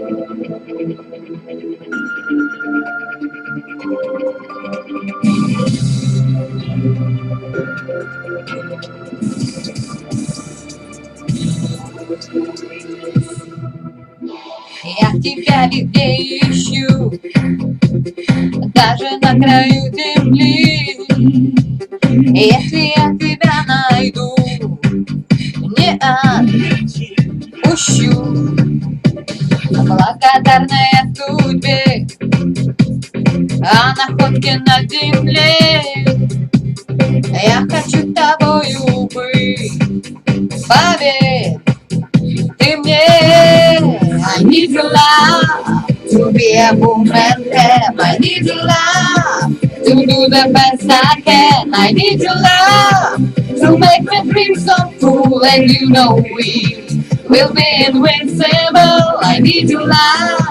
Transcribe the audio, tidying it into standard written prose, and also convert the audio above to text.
Я тебя везде ищу, даже на краю земли. Если я тебя найду, не отпущу. Благодарная судьбе о находке на земле. Я хочу тобою быть, поверь ты мне. I need your love to be a woman them. I need your love to do the best I can. I need your love to make my dreams come true. And you know we will be invincible. I need your love.